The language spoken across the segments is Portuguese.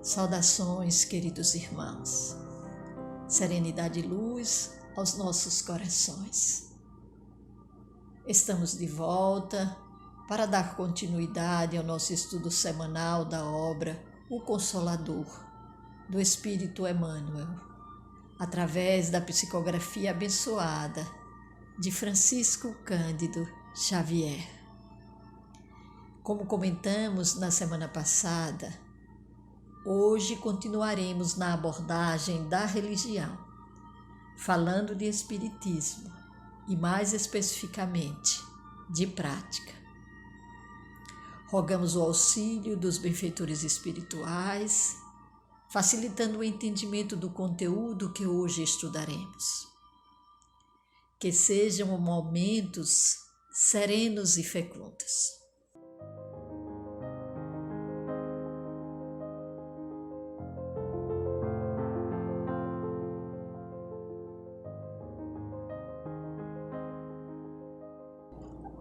Saudações, queridos irmãos. Serenidade e luz aos nossos corações. Estamos de volta para dar continuidade ao nosso estudo semanal da obra O Consolador, do Espírito Emmanuel, através da psicografia abençoada de Francisco Cândido Xavier. Como comentamos na semana passada, hoje continuaremos na abordagem da religião, falando de espiritismo e, mais especificamente, de prática. Rogamos o auxílio dos benfeitores espirituais, facilitando o entendimento do conteúdo que hoje estudaremos. Que sejam momentos serenos e fecundos.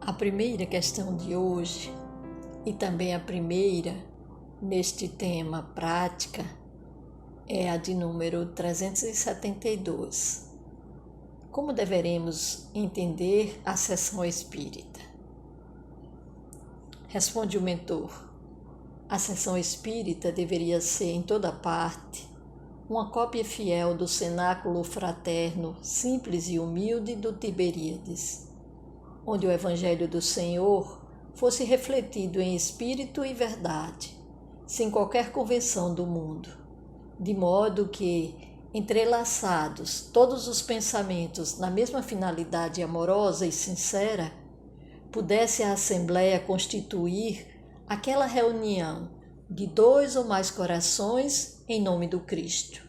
A primeira questão de hoje, e também a primeira neste tema prática, é a de número 372. Como deveremos entender a sessão espírita? Responde o mentor: a sessão espírita deveria ser em toda parte uma cópia fiel do cenáculo fraterno, simples e humilde do Tiberíades, onde o Evangelho do Senhor fosse refletido em espírito e verdade, sem qualquer convenção do mundo, de modo que, entrelaçados todos os pensamentos na mesma finalidade amorosa e sincera, pudesse a Assembleia constituir aquela reunião de 2 ou mais corações em nome do Cristo,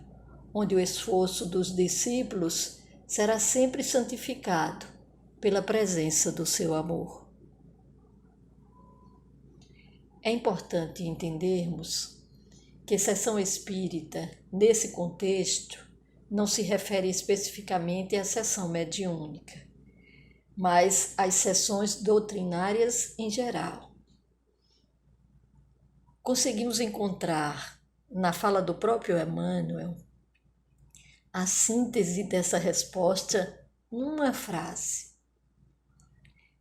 onde o esforço dos discípulos será sempre santificado pela presença do seu amor. É importante entendermos que sessão espírita, nesse contexto, não se refere especificamente à sessão mediúnica, mas às sessões doutrinárias em geral. Conseguimos encontrar, na fala do próprio Emmanuel, a síntese dessa resposta numa frase: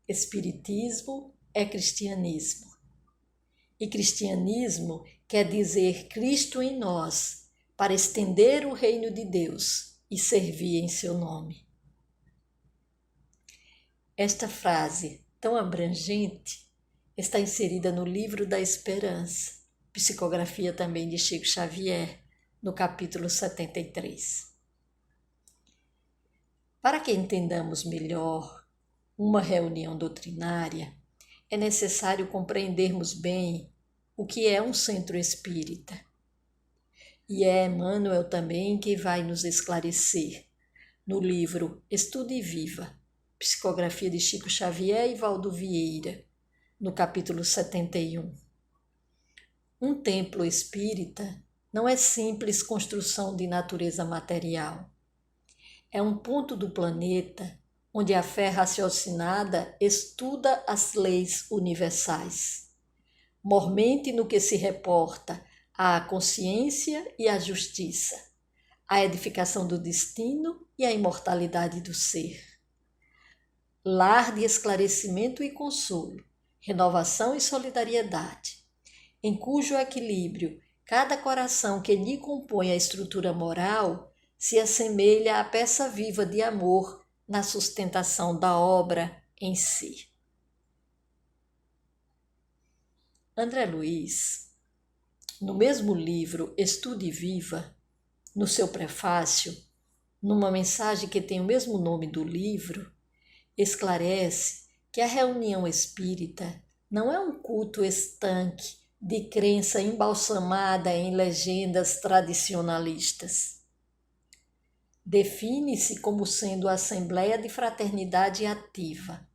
Espiritismo é cristianismo. E cristianismo quer dizer Cristo em nós, para estender o reino de Deus e servir em seu nome. Esta frase tão abrangente está inserida no Livro da Esperança, psicografia também de Chico Xavier, no capítulo 73. Para que entendamos melhor uma reunião doutrinária, é necessário compreendermos bem o que é um centro espírita. E é Emmanuel também que vai nos esclarecer no livro Estude e Viva, psicografia de Chico Xavier e Valdo Vieira, no capítulo 71. Um templo espírita não é simples construção de natureza material. É um ponto do planeta onde a fé raciocinada estuda as leis universais, mormente no que se reporta à consciência e à justiça, à edificação do destino e à imortalidade do ser. Lar de esclarecimento e consolo, renovação e solidariedade, em cujo equilíbrio cada coração que lhe compõe a estrutura moral se assemelha à peça viva de amor na sustentação da obra em si. André Luiz, no mesmo livro Estude e Viva, no seu prefácio, numa mensagem que tem o mesmo nome do livro, esclarece que a reunião espírita não é um culto estanque de crença embalsamada em legendas tradicionalistas. Define-se como sendo a assembleia de fraternidade ativa,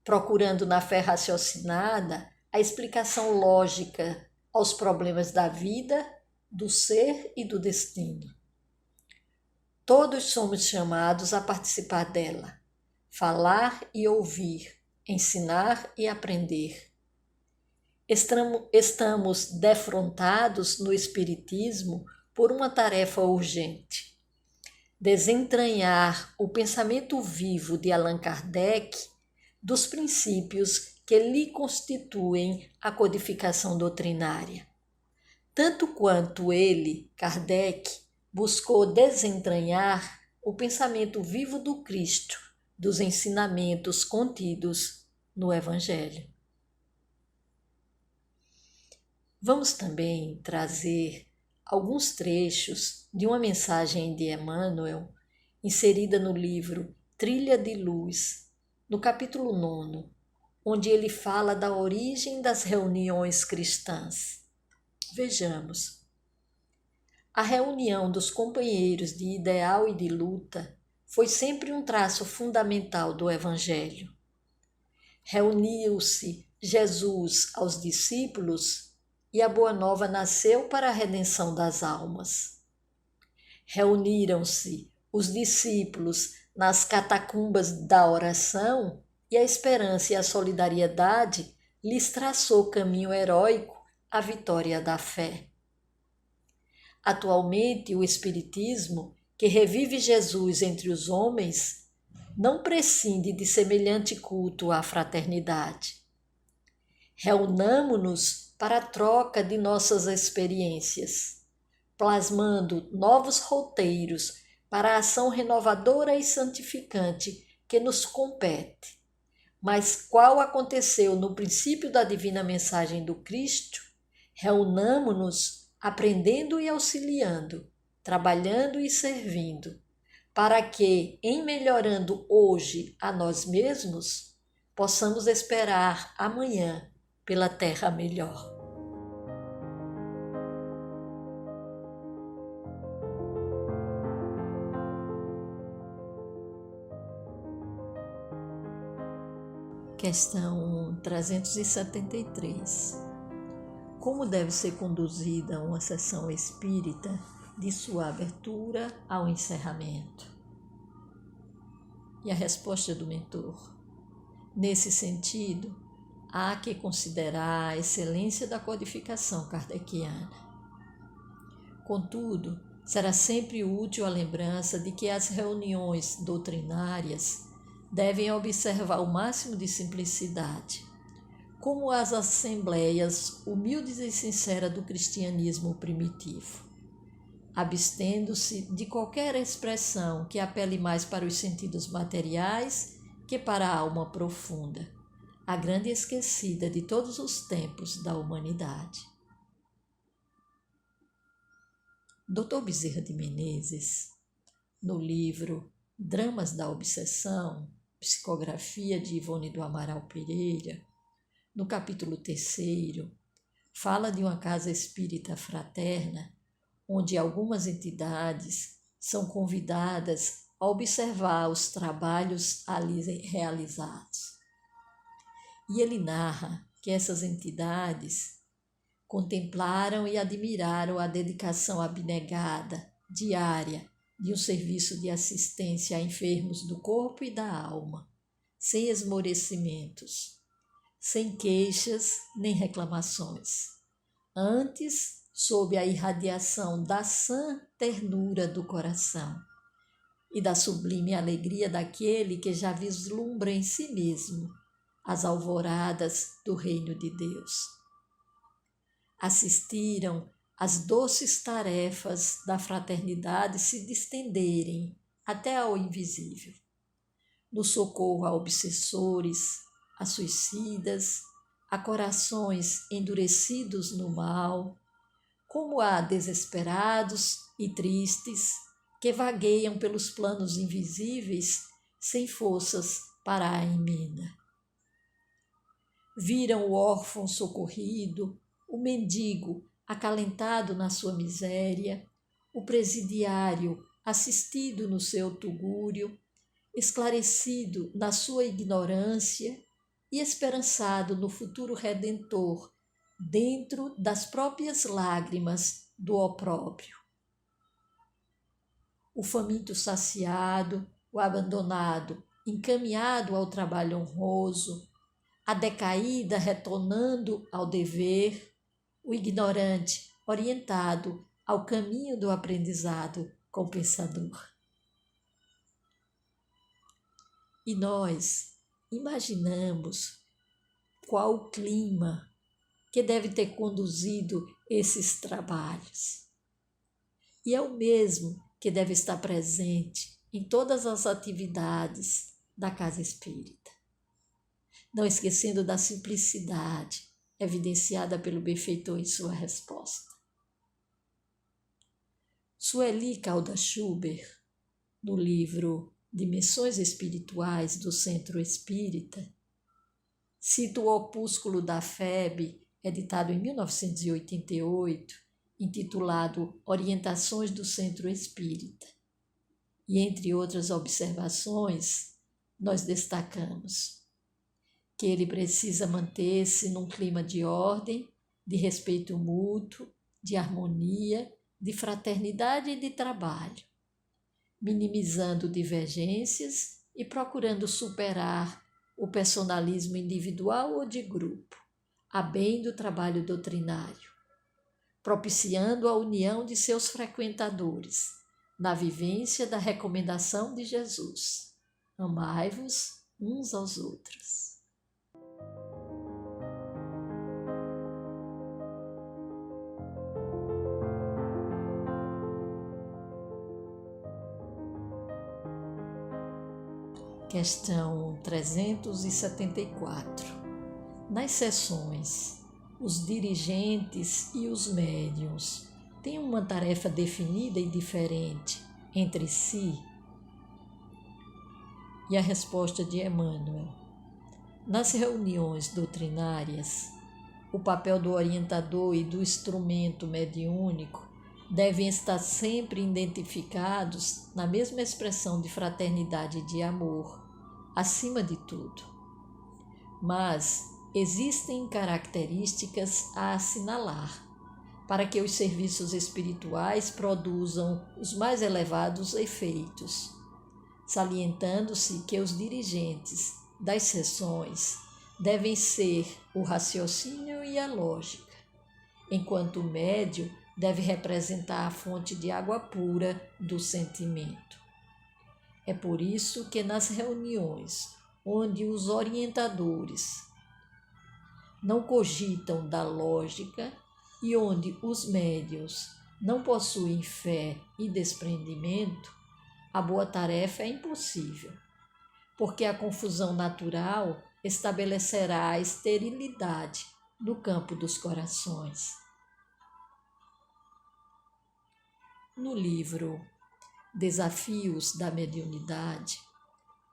procurando na fé raciocinada a explicação lógica aos problemas da vida, do ser e do destino. Todos somos chamados a participar dela, falar e ouvir, ensinar e aprender. Estamos defrontados no Espiritismo por uma tarefa urgente: desentranhar o pensamento vivo de Allan Kardec dos princípios que lhe constituem a codificação doutrinária. Tanto quanto ele, Kardec, buscou desentranhar o pensamento vivo do Cristo, dos ensinamentos contidos no Evangelho. Vamos também trazer alguns trechos de uma mensagem de Emmanuel, inserida no livro Trilha de Luz, no capítulo 9, onde ele fala da origem das reuniões cristãs. Vejamos. A reunião dos companheiros de ideal e de luta foi sempre um traço fundamental do Evangelho. Reuniu-se Jesus aos discípulos e a Boa Nova nasceu para a redenção das almas. Reuniram-se os discípulos nas catacumbas da oração e a esperança e a solidariedade lhes traçou caminho heróico à vitória da fé. Atualmente, o Espiritismo, que revive Jesus entre os homens, não prescinde de semelhante culto à fraternidade. Reunamo-nos para a troca de nossas experiências, plasmando novos roteiros para a ação renovadora e santificante que nos compete. Mas qual aconteceu no princípio da divina mensagem do Cristo, reunamo-nos aprendendo e auxiliando, trabalhando e servindo, para que, em melhorando hoje a nós mesmos, possamos esperar amanhã pela terra melhor. Questão 373. Como deve ser conduzida uma sessão espírita de sua abertura ao encerramento? E a resposta do mentor: nesse sentido, há que considerar a excelência da codificação kardeciana. Contudo, será sempre útil a lembrança de que as reuniões doutrinárias devem observar o máximo de simplicidade, como as assembleias humildes e sinceras do cristianismo primitivo, abstendo-se de qualquer expressão que apele mais para os sentidos materiais que para a alma profunda, a grande esquecida de todos os tempos da humanidade. Dr. Bezerra de Menezes, no livro Dramas da Obsessão, psicografia de Ivone do Amaral Pereira, no capítulo 3º, fala de uma casa espírita fraterna, onde algumas entidades são convidadas a observar os trabalhos ali realizados. E ele narra que essas entidades contemplaram e admiraram a dedicação abnegada, diária, de um serviço de assistência a enfermos do corpo e da alma, sem esmorecimentos, sem queixas nem reclamações, antes sob a irradiação da sã ternura do coração e da sublime alegria daquele que já vislumbra em si mesmo as alvoradas do reino de Deus. Assistiram as doces tarefas da fraternidade se distenderem até ao invisível, no socorro a obsessores, a suicidas, a corações endurecidos no mal, como a desesperados e tristes que vagueiam pelos planos invisíveis sem forças para a emenda. Viram o órfão socorrido, o mendigo acalentado na sua miséria, o presidiário assistido no seu tugúrio, esclarecido na sua ignorância e esperançado no futuro redentor dentro das próprias lágrimas do opróbrio. O faminto saciado, o abandonado encaminhado ao trabalho honroso, a decaída retornando ao dever, o ignorante orientado ao caminho do aprendizado compensador. E nós imaginamos qual o clima que deve ter conduzido esses trabalhos. E é o mesmo que deve estar presente em todas as atividades da Casa Espírita. Não esquecendo da simplicidade evidenciada pelo benfeitor em sua resposta. Sueli Caldas Schubert, no livro Dimensões Espirituais do Centro Espírita, cita o opúsculo da FEB, editado em 1988, intitulado Orientações do Centro Espírita. E, entre outras observações, nós destacamos que ele precisa manter-se num clima de ordem, de respeito mútuo, de harmonia, de fraternidade e de trabalho, minimizando divergências e procurando superar o personalismo individual ou de grupo, a bem do trabalho doutrinário, propiciando a união de seus frequentadores, na vivência da recomendação de Jesus: amai-vos uns aos outros. Questão 374. Nas sessões, os dirigentes e os médiuns têm uma tarefa definida e diferente entre si? E a resposta de Emmanuel: nas reuniões doutrinárias, o papel do orientador e do instrumento mediúnico devem estar sempre identificados na mesma expressão de fraternidade e de amor, acima de tudo. Mas existem características a assinalar para que os serviços espirituais produzam os mais elevados efeitos, salientando-se que os dirigentes das sessões devem ser o raciocínio e a lógica, enquanto o médium deve representar a fonte de água pura do sentimento. É por isso que nas reuniões onde os orientadores não cogitam da lógica e onde os médiuns não possuem fé e desprendimento, a boa tarefa é impossível, porque a confusão natural estabelecerá a esterilidade do campo dos corações. No livro Desafios da Mediunidade,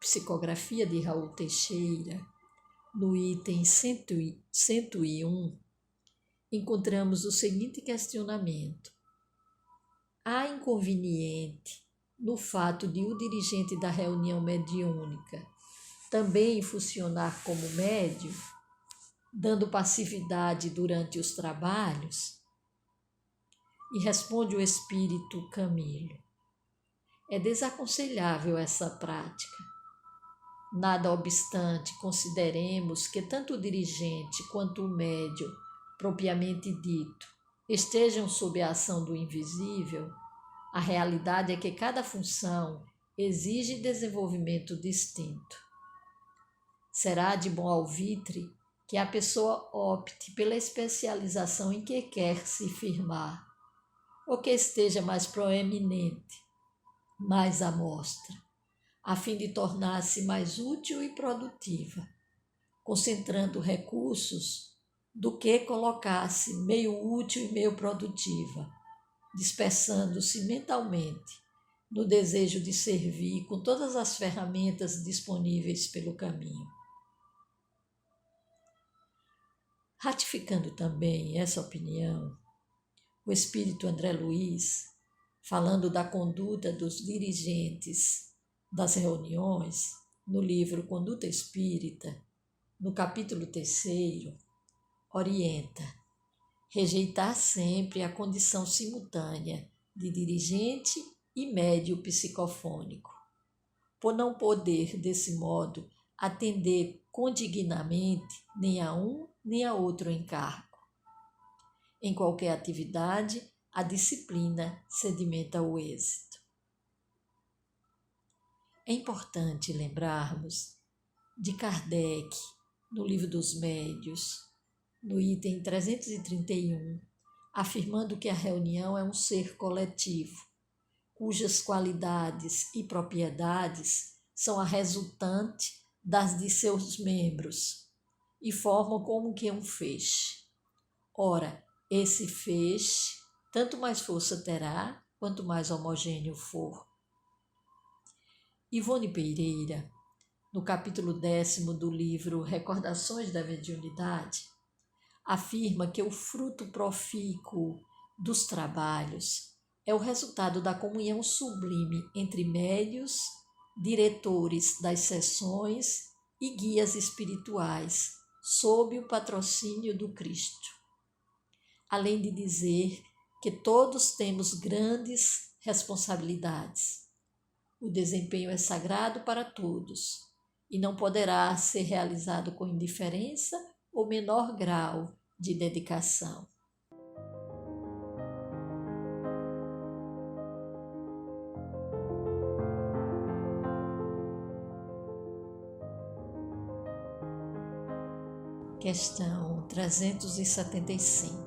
psicografia de Raul Teixeira, no item 101, encontramos o seguinte questionamento: há inconveniente no fato de o dirigente da reunião mediúnica também funcionar como médium, dando passividade durante os trabalhos? E responde o espírito Camilo: é desaconselhável essa prática. Nada obstante, consideremos que tanto o dirigente quanto o médium, propriamente dito, estejam sob a ação do invisível, a realidade é que cada função exige desenvolvimento distinto. Será de bom alvitre que a pessoa opte pela especialização em que quer se firmar, ou que esteja mais proeminente, mais à mostra, a fim de tornar-se mais útil e produtiva, concentrando recursos do que colocar-se meio útil e meio produtiva, dispersando-se mentalmente no desejo de servir com todas as ferramentas disponíveis pelo caminho. Ratificando também essa opinião, o espírito André Luiz, falando da conduta dos dirigentes das reuniões, no livro Conduta Espírita, no capítulo 3º, orienta: rejeitar sempre a condição simultânea de dirigente e médio psicofônico, por não poder, desse modo, atender condignamente nem a um nem a outro encargo. Em qualquer atividade, a disciplina sedimenta o êxito. É importante lembrarmos de Kardec, no Livro dos Médios, no item 331, afirmando que a reunião é um ser coletivo, cujas qualidades e propriedades são a resultante das de seus membros e formam como que um feixe. Ora, esse feixe tanto mais força terá, quanto mais homogêneo for. Ivone Pereira, no capítulo 10º do livro Recordações da Mediunidade, afirma que o fruto profícuo dos trabalhos é o resultado da comunhão sublime entre médios, diretores das sessões e guias espirituais, sob o patrocínio do Cristo. Além de dizer que todos temos grandes responsabilidades. O desempenho é sagrado para todos e não poderá ser realizado com indiferença ou menor grau de dedicação. Questão 375.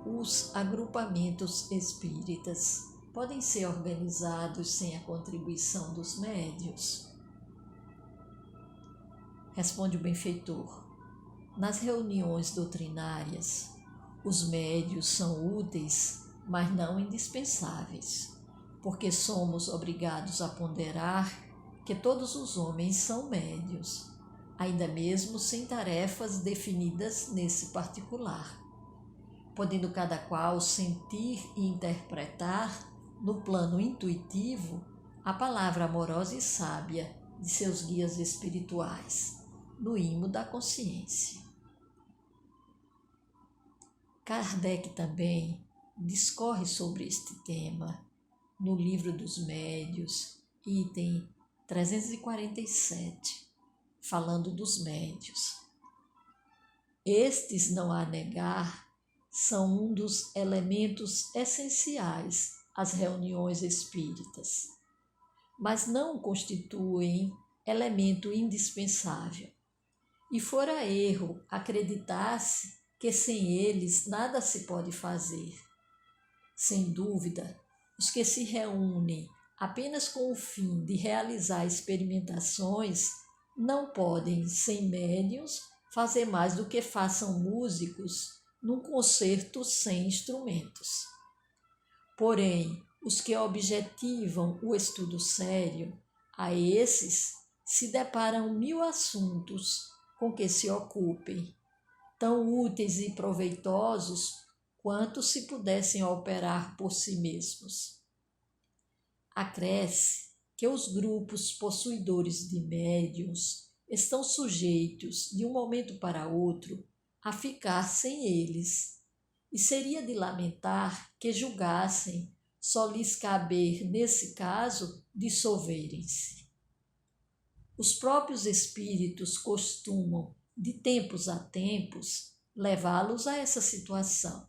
Os agrupamentos espíritas podem ser organizados sem a contribuição dos médios? Responde o benfeitor. Nas reuniões doutrinárias, os médios são úteis, mas não indispensáveis, porque somos obrigados a ponderar que todos os homens são médios, ainda mesmo sem tarefas definidas nesse particular, podendo cada qual sentir e interpretar, no plano intuitivo, a palavra amorosa e sábia de seus guias espirituais, no imo da consciência. Kardec também discorre sobre este tema no Livro dos Médios, item 347, falando dos médios. Estes, não há a negar, são um dos elementos essenciais às reuniões espíritas, mas não constituem elemento indispensável. E fora erro acreditar-se que sem eles nada se pode fazer. Sem dúvida, os que se reúnem apenas com o fim de realizar experimentações não podem, sem médiuns, fazer mais do que façam músicos num concerto sem instrumentos. Porém, os que objetivam o estudo sério, a esses se deparam 1000 assuntos com que se ocupem, tão úteis e proveitosos quanto se pudessem operar por si mesmos. Acresce que os grupos possuidores de médiuns estão sujeitos, de um momento para outro, a ficar sem eles, e seria de lamentar que julgassem só lhes caber, nesse caso, dissolverem-se. Os próprios espíritos costumam, de tempos a tempos, levá-los a essa situação,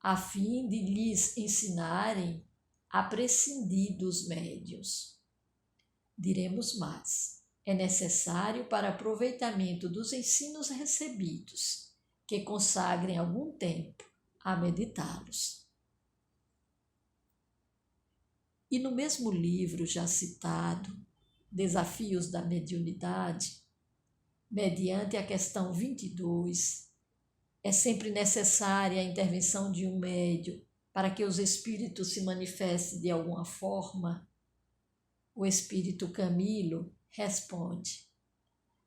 a fim de lhes ensinarem a prescindir dos médiuns. Diremos mais, é necessário para aproveitamento dos ensinos recebidos que consagrem algum tempo a meditá-los. E no mesmo livro já citado, Desafios da Mediunidade, mediante a questão 22, é sempre necessária a intervenção de um médium para que os espíritos se manifestem de alguma forma. O espírito Camilo responde: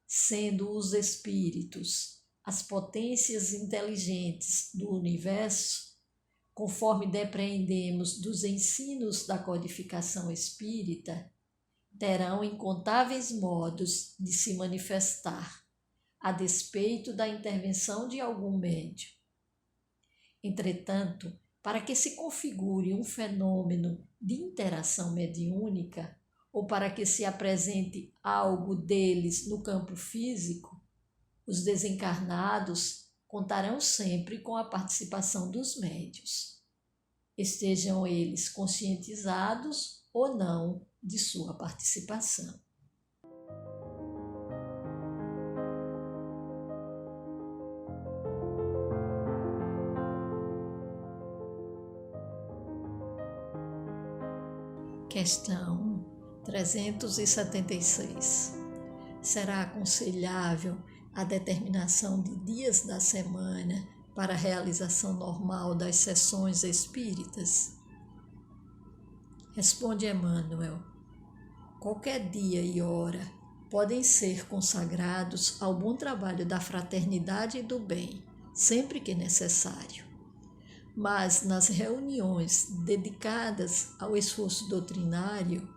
sendo os espíritos as potências inteligentes do universo, conforme depreendemos dos ensinos da codificação espírita, terão incontáveis modos de se manifestar, a despeito da intervenção de algum médium. Entretanto, para que se configure um fenômeno de interação mediúnica, ou para que se apresente algo deles no campo físico, os desencarnados contarão sempre com a participação dos médios, estejam eles conscientizados ou não de sua participação. Questão 376. Será aconselhável a determinação de dias da semana para a realização normal das sessões espíritas? Responde Emmanuel. Qualquer dia e hora podem ser consagrados ao bom trabalho da fraternidade e do bem, sempre que necessário. Mas nas reuniões dedicadas ao esforço doutrinário,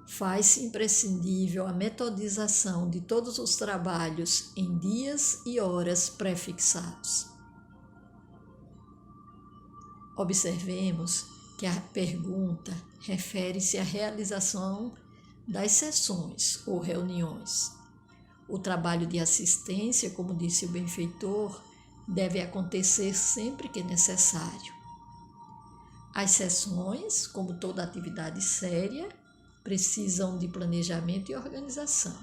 faz-se imprescindível a metodização de todos os trabalhos em dias e horas prefixados. Observemos que a pergunta refere-se à realização das sessões ou reuniões. O trabalho de assistência, como disse o benfeitor, deve acontecer sempre que necessário. As sessões, como toda atividade séria, precisam de planejamento e organização.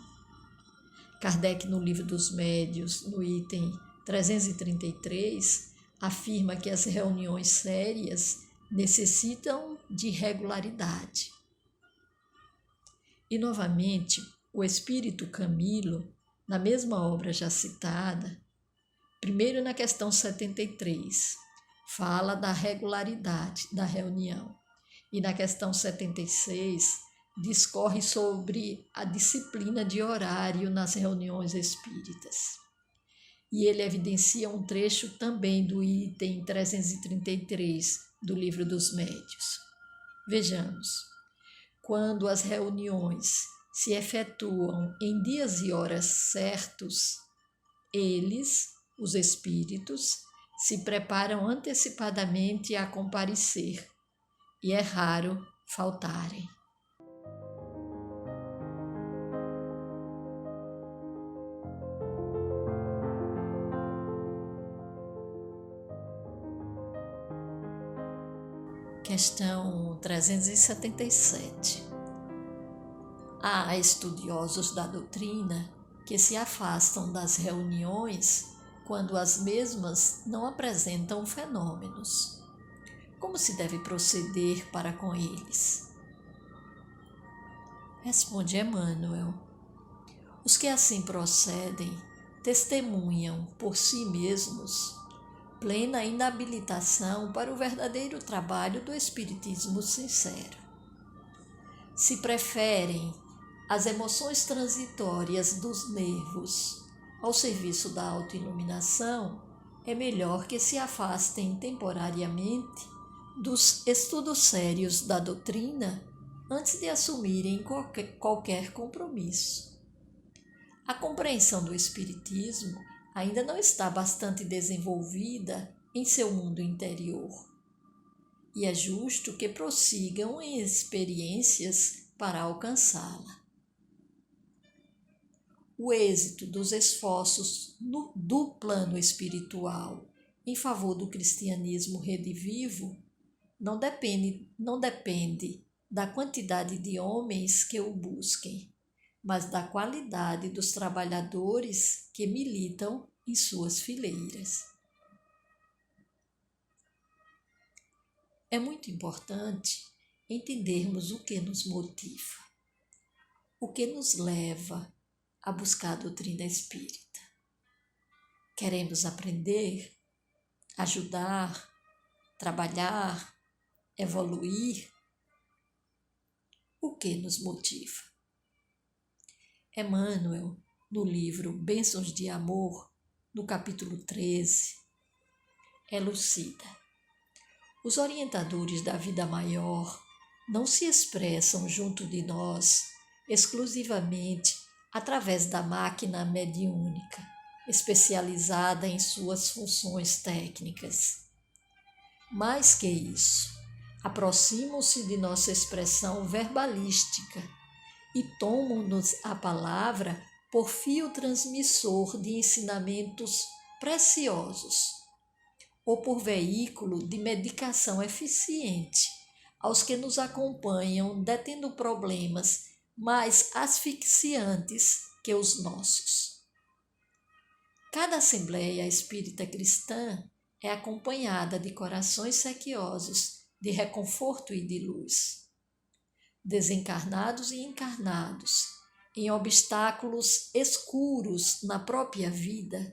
Kardec, no Livro dos Médiuns, no item 333, afirma que as reuniões sérias necessitam de regularidade. E, novamente, o Espírito Camilo, na mesma obra já citada, primeiro na questão 73, fala da regularidade da reunião, e na questão 76, discorre sobre a disciplina de horário nas reuniões espíritas. E ele evidencia um trecho também do item 333 do Livro dos Médiuns. Vejamos, quando as reuniões se efetuam em dias e horas certos, eles, os espíritos, se preparam antecipadamente a comparecer, e é raro faltarem. Questão 377. Há estudiosos da doutrina que se afastam das reuniões quando as mesmas não apresentam fenômenos. Como se deve proceder para com eles? Responde Emmanuel. Os que assim procedem testemunham por si mesmos plena inabilitação para o verdadeiro trabalho do espiritismo sincero. Se preferem as emoções transitórias dos nervos ao serviço da autoiluminação, é melhor que se afastem temporariamente dos estudos sérios da doutrina antes de assumirem qualquer compromisso. A compreensão do espiritismo ainda não está bastante desenvolvida em seu mundo interior, e é justo que prossigam em experiências para alcançá-la. O êxito dos esforços do plano espiritual em favor do cristianismo redivivo não depende da quantidade de homens que o busquem, mas da qualidade dos trabalhadores que militam em suas fileiras. É muito importante entendermos o que nos motiva, o que nos leva a buscar a doutrina espírita. Queremos aprender, ajudar, trabalhar, evoluir. O que nos motiva? Emmanuel, no livro Bênçãos de Amor, no capítulo 13, elucida. Os orientadores da vida maior não se expressam junto de nós exclusivamente através da máquina mediúnica, especializada em suas funções técnicas. Mais que isso, aproximam-se de nossa expressão verbalística e tomam-nos a palavra por fio transmissor de ensinamentos preciosos ou por veículo de medicação eficiente aos que nos acompanham detendo problemas mais asfixiantes que os nossos. Cada Assembleia Espírita Cristã é acompanhada de corações sequiosos de reconforto e de luz. Desencarnados e encarnados, em obstáculos escuros na própria vida,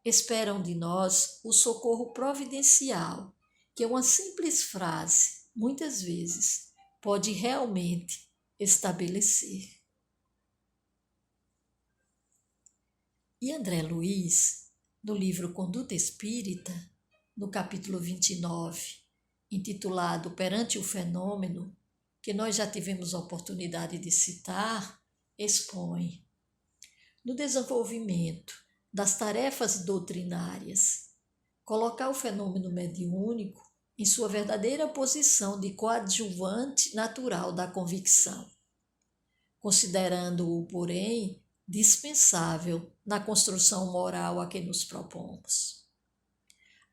esperam de nós o socorro providencial que uma simples frase, muitas vezes, pode realmente estabelecer. E André Luiz, no livro Conduta Espírita, no capítulo 29, intitulado Perante o Fenômeno, que nós já tivemos a oportunidade de citar, expõe: no desenvolvimento das tarefas doutrinárias, colocar o fenômeno mediúnico em sua verdadeira posição de coadjuvante natural da convicção, considerando-o, porém, dispensável na construção moral a que nos propomos.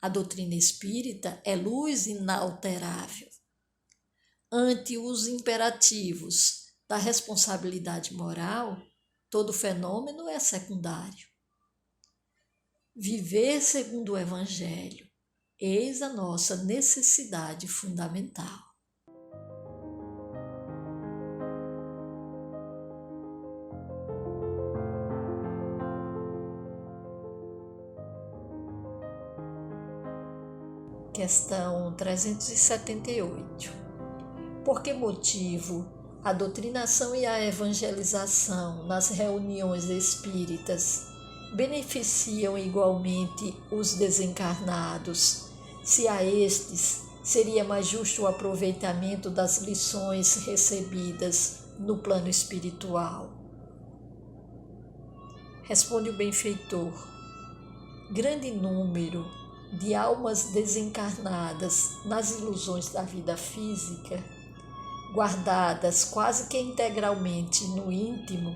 A doutrina espírita é luz inalterável. Ante os imperativos da responsabilidade moral, todo fenômeno é secundário. Viver segundo o Evangelho, eis a nossa necessidade fundamental. Questão 378. Por que motivo a doutrinação e a evangelização nas reuniões espíritas beneficiam igualmente os desencarnados, se a estes seria mais justo o aproveitamento das lições recebidas no plano espiritual? Responde o benfeitor: grande número de almas desencarnadas nas ilusões da vida física, guardadas quase que integralmente no íntimo,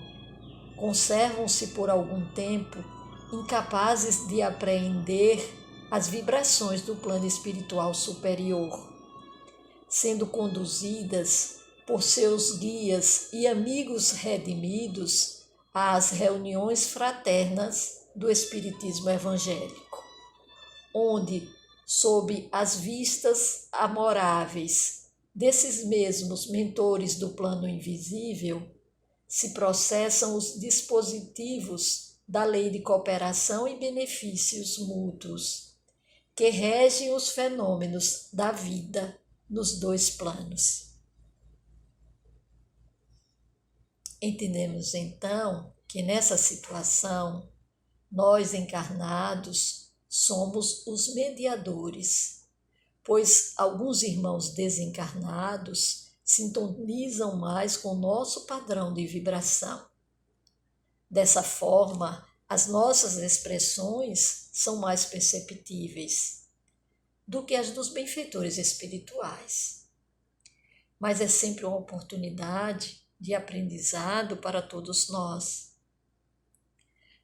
conservam-se por algum tempo incapazes de apreender as vibrações do plano espiritual superior, sendo conduzidas por seus guias e amigos redimidos às reuniões fraternas do Espiritismo evangélico, onde, sob as vistas amoráveis desses mesmos mentores do plano invisível, se processam os dispositivos da lei de cooperação e benefícios mútuos, que regem os fenômenos da vida nos dois planos. Entendemos então que nessa situação, nós encarnados somos os mediadores, pois alguns irmãos desencarnados sintonizam mais com o nosso padrão de vibração. Dessa forma, as nossas expressões são mais perceptíveis do que as dos benfeitores espirituais. Mas é sempre uma oportunidade de aprendizado para todos nós.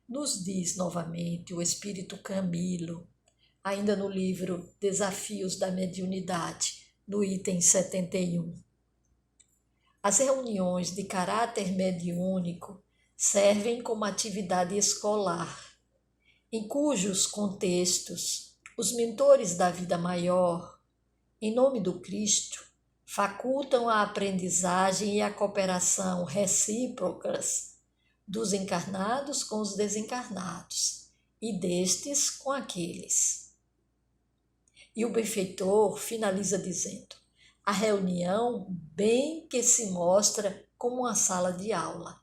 Nos diz novamente o Espírito Camilo, ainda no livro Desafios da Mediunidade, no item 71. As reuniões de caráter mediúnico servem como atividade escolar, em cujos contextos os mentores da vida maior, em nome do Cristo, facultam a aprendizagem e a cooperação recíprocas dos encarnados com os desencarnados e destes com aqueles. E o benfeitor finaliza dizendo: a reunião bem que se mostra como uma sala de aula,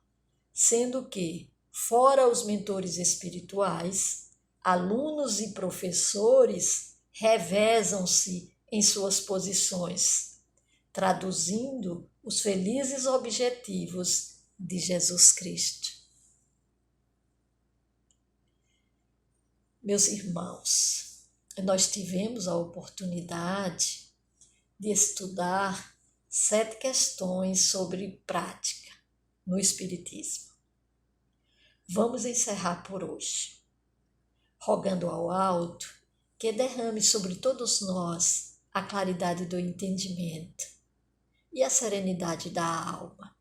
sendo que, fora os mentores espirituais, alunos e professores revezam-se em suas posições, traduzindo os felizes objetivos de Jesus Cristo. Meus irmãos, nós tivemos a oportunidade de estudar 7 questões sobre prática no Espiritismo. Vamos encerrar por hoje, rogando ao alto que derrame sobre todos nós a claridade do entendimento e a serenidade da alma.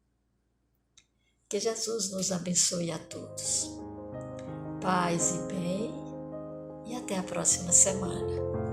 Que Jesus nos abençoe a todos. Paz e bem, e até a próxima semana.